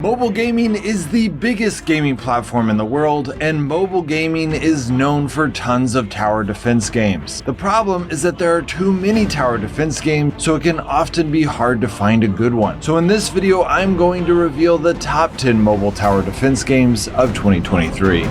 Mobile gaming is the biggest gaming platform in the world, and mobile gaming is known for tons of tower defense games. The problem is that there are too many tower defense games, so it can often be hard to find a good one. So in this video, I'm going to reveal the top 10 mobile tower defense games of 2023.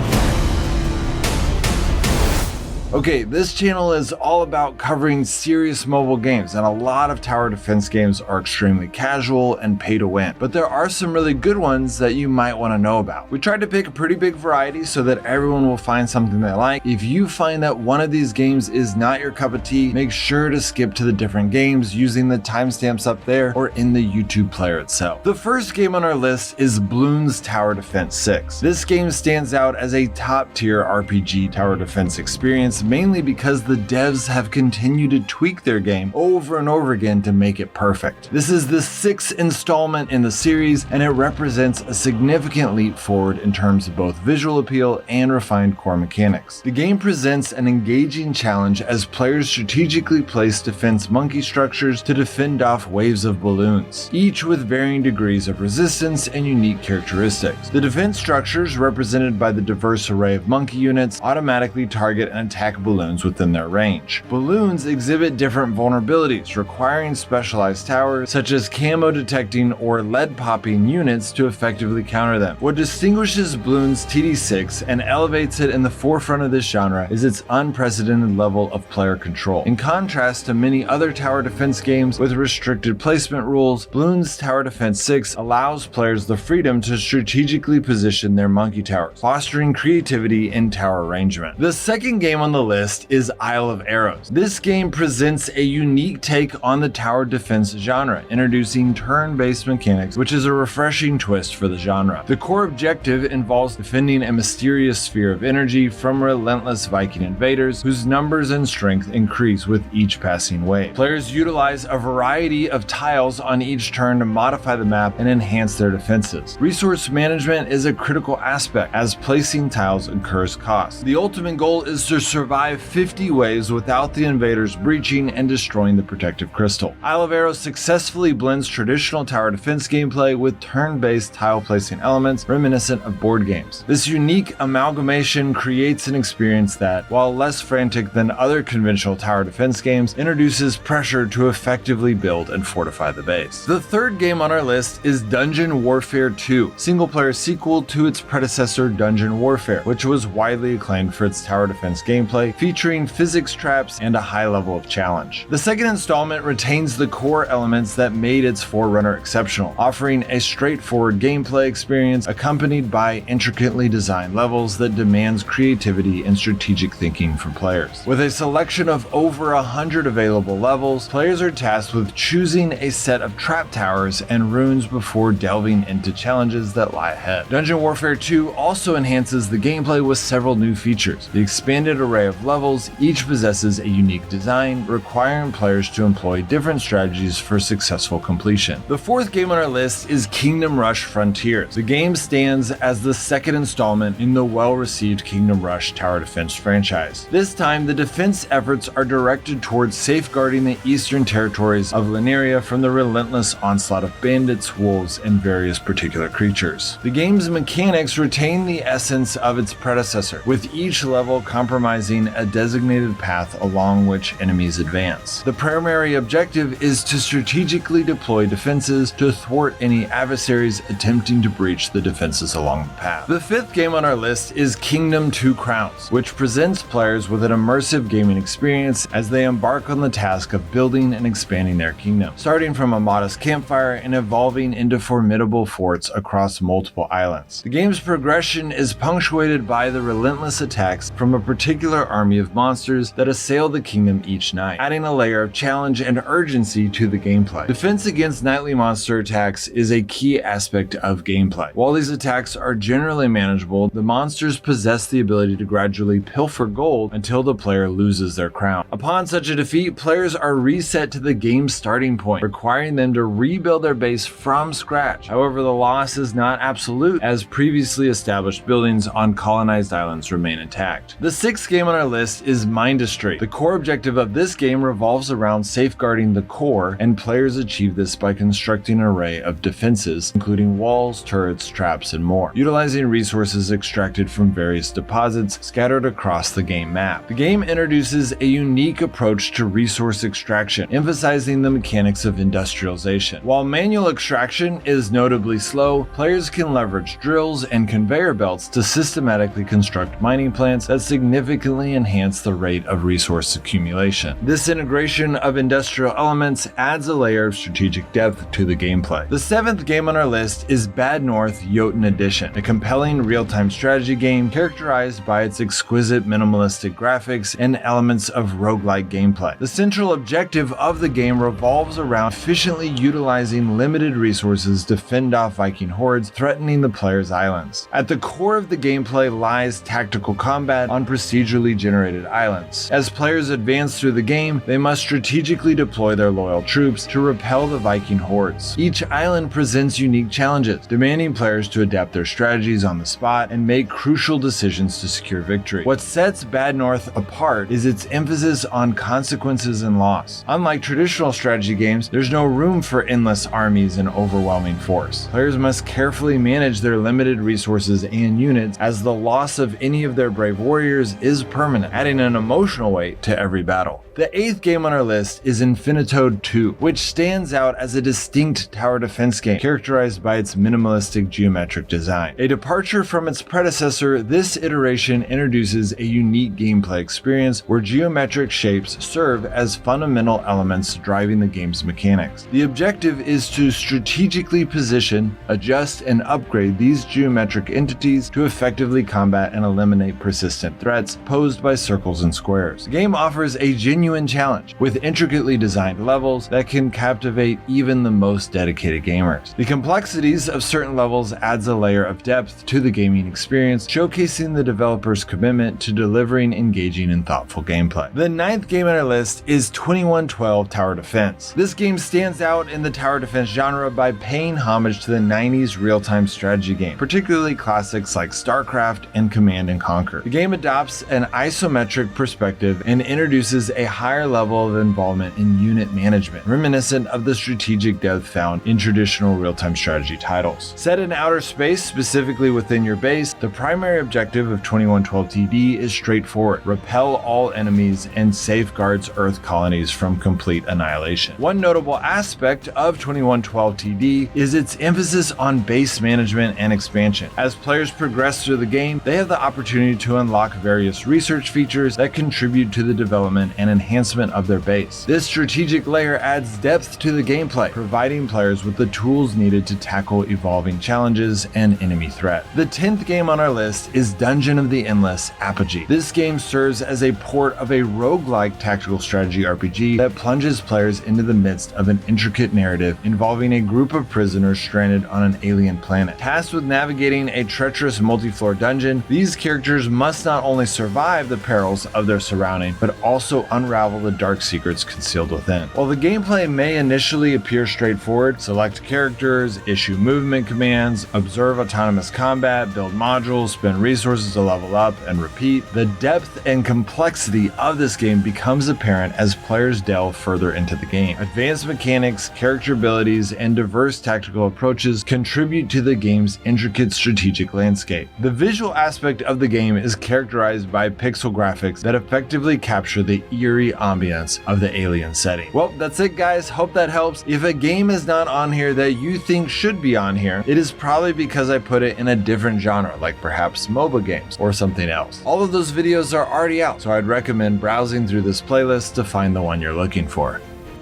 Okay, this channel is all about covering serious mobile games, and a lot of tower defense games are extremely casual and pay to win. But there are some really good ones that you might want to know about. We tried to pick a pretty big variety so that everyone will find something they like. If you find that one of these games is not your cup of tea, make sure to skip to the different games using the timestamps up there or in the YouTube player itself. The first game on our list is Bloons Tower Defense 6. This game stands out as a top tier RPG tower defense experience, mainly because the devs have continued to tweak their game over and over again to make it perfect. This is the 6th installment in the series, and it represents a significant leap forward in terms of both visual appeal and refined core mechanics. The game presents an engaging challenge as players strategically place defense monkey structures to defend off waves of balloons, each with varying degrees of resistance and unique characteristics. The defense structures, represented by the diverse array of monkey units, automatically target and attack balloons within their range. Balloons exhibit different vulnerabilities, requiring specialized towers such as camo detecting or lead popping units to effectively counter them. What distinguishes Bloons TD6 and elevates it in the forefront of this genre is its unprecedented level of player control. In contrast to many other tower defense games with restricted placement rules, Bloons Tower Defense 6 allows players the freedom to strategically position their monkey towers, fostering creativity in tower arrangement. The second game on the list is Isle of Arrows. This game presents a unique take on the tower defense genre, introducing turn-based mechanics, which is a refreshing twist for the genre. The core objective involves defending a mysterious sphere of energy from relentless Viking invaders whose numbers and strength increase with each passing wave. Players utilize a variety of tiles on each turn to modify the map and enhance their defenses. Resource management is a critical aspect, as placing tiles incurs costs. The ultimate goal is to survive 50 waves without the invaders breaching and destroying the protective crystal. Isle of Arrows successfully blends traditional tower defense gameplay with turn-based tile placing elements reminiscent of board games. This unique amalgamation creates an experience that, while less frantic than other conventional tower defense games, introduces pressure to effectively build and fortify the base. The third game on our list is Dungeon Warfare 2, single-player sequel to its predecessor Dungeon Warfare, which was widely acclaimed for its tower defense gameplay, featuring physics traps and a high level of challenge. The second installment retains the core elements that made its forerunner exceptional, offering a straightforward gameplay experience accompanied by intricately designed levels that demands creativity and strategic thinking from players. With a selection of over 100 available levels, players are tasked with choosing a set of trap towers and runes before delving into challenges that lie ahead. Dungeon Warfare 2 also enhances the gameplay with several new features. The expanded array of levels each possesses a unique design, requiring players to employ different strategies for successful completion. The fourth game on our list is Kingdom Rush Frontiers. The game stands as the second installment in the well-received Kingdom Rush tower defense franchise. This time, the defense efforts are directed towards safeguarding the eastern territories of Lineria from the relentless onslaught of bandits, wolves, and various particular creatures. The game's mechanics retain the essence of its predecessor, with each level compromising a designated path along which enemies advance. The primary objective is to strategically deploy defenses to thwart any adversaries attempting to breach the defenses along the path. The fifth game on our list is Kingdom 2 Crowns, which presents players with an immersive gaming experience as they embark on the task of building and expanding their kingdom, starting from a modest campfire and evolving into formidable forts across multiple islands. The game's progression is punctuated by the relentless attacks from a particular army of monsters that assail the kingdom each night, adding a layer of challenge and urgency to the gameplay. Defense against nightly monster attacks is a key aspect of gameplay. While these attacks are generally manageable, the monsters possess the ability to gradually pilfer gold until the player loses their crown. Upon such a defeat, players are reset to the game's starting point, requiring them to rebuild their base from scratch. However, the loss is not absolute, as previously established buildings on colonized islands remain intact. The sixth game game on our list is Mindustry. The core objective of this game revolves around safeguarding the core, and players achieve this by constructing an array of defenses, including walls, turrets, traps, and more, utilizing resources extracted from various deposits scattered across the game map. The game introduces a unique approach to resource extraction, emphasizing the mechanics of industrialization. While manual extraction is notably slow, players can leverage drills and conveyor belts to systematically construct mining plants that significantly enhance the rate of resource accumulation. This integration of industrial elements adds a layer of strategic depth to the gameplay. The seventh game on our list is Bad North Jotunn Edition, a compelling real-time strategy game characterized by its exquisite minimalistic graphics and elements of roguelike gameplay. The central objective of the game revolves around efficiently utilizing limited resources to fend off Viking hordes threatening the player's islands. At the core of the gameplay lies tactical combat on procedurally generated islands. As players advance through the game, they must strategically deploy their loyal troops to repel the Viking hordes. Each island presents unique challenges, demanding players to adapt their strategies on the spot and make crucial decisions to secure victory. What sets Bad North apart is its emphasis on consequences and loss. Unlike traditional strategy games, there's no room for endless armies and overwhelming force. Players must carefully manage their limited resources and units, as the loss of any of their brave warriors is permanent, adding an emotional weight to every battle. The eighth game on our list is Infinitode 2, which stands out as a distinct tower defense game characterized by its minimalistic geometric design. A departure from its predecessor, this iteration introduces a unique gameplay experience where geometric shapes serve as fundamental elements driving the game's mechanics. The objective is to strategically position, adjust, and upgrade these geometric entities to effectively combat and eliminate persistent threats posed by circles and squares. The game offers a genuine challenge with intricately designed levels that can captivate even the most dedicated gamers. The complexities of certain levels adds a layer of depth to the gaming experience, showcasing the developer's commitment to delivering engaging and thoughtful gameplay. The ninth game on our list is 2112 Tower Defense. This game stands out in the tower defense genre by paying homage to the 90s real-time strategy game, particularly classics like StarCraft and Command & Conquer. The game adopts an isometric perspective and introduces a higher level of involvement in unit management, reminiscent of the strategic depth found in traditional real-time strategy titles. Set in outer space, specifically within your base, the primary objective of 2112 TD is straightforward: repel all enemies and safeguards Earth colonies from complete annihilation. One notable aspect of 2112 TD is its emphasis on base management and expansion. As players progress through the game, they have the opportunity to unlock various research features that contribute to the development and enhancement of their base. This strategic layer adds depth to the gameplay, providing players with the tools needed to tackle evolving challenges and enemy threat. The 10th game on our list is Dungeon of the Endless Apogee. This game serves as a port of a roguelike tactical strategy RPG that plunges players into the midst of an intricate narrative involving a group of prisoners stranded on an alien planet. Tasked with navigating a treacherous multi-floor dungeon, these characters must not only survive the perils of their surrounding, but also unravel the dark secrets concealed within. While the gameplay may initially appear straightforward, select characters, issue movement commands, observe autonomous combat, build modules, spend resources to level up, and repeat, the depth and complexity of this game becomes apparent as players delve further into the game. Advanced mechanics, character abilities, and diverse tactical approaches contribute to the game's intricate strategic landscape. The visual aspect of the game is characterized by pixel graphics that effectively capture the eerie ambience of the alien setting. Well, that's it, guys. Hope that helps. If a game is not on here that you think should be on here, it is probably because I put it in a different genre, like perhaps MOBA games or something else. All of those videos are already out, so I'd recommend browsing through this playlist to find the one you're looking for.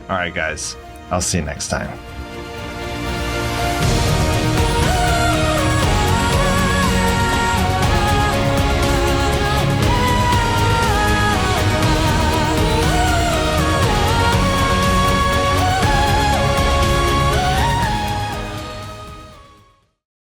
Alright guys, I'll see you next time.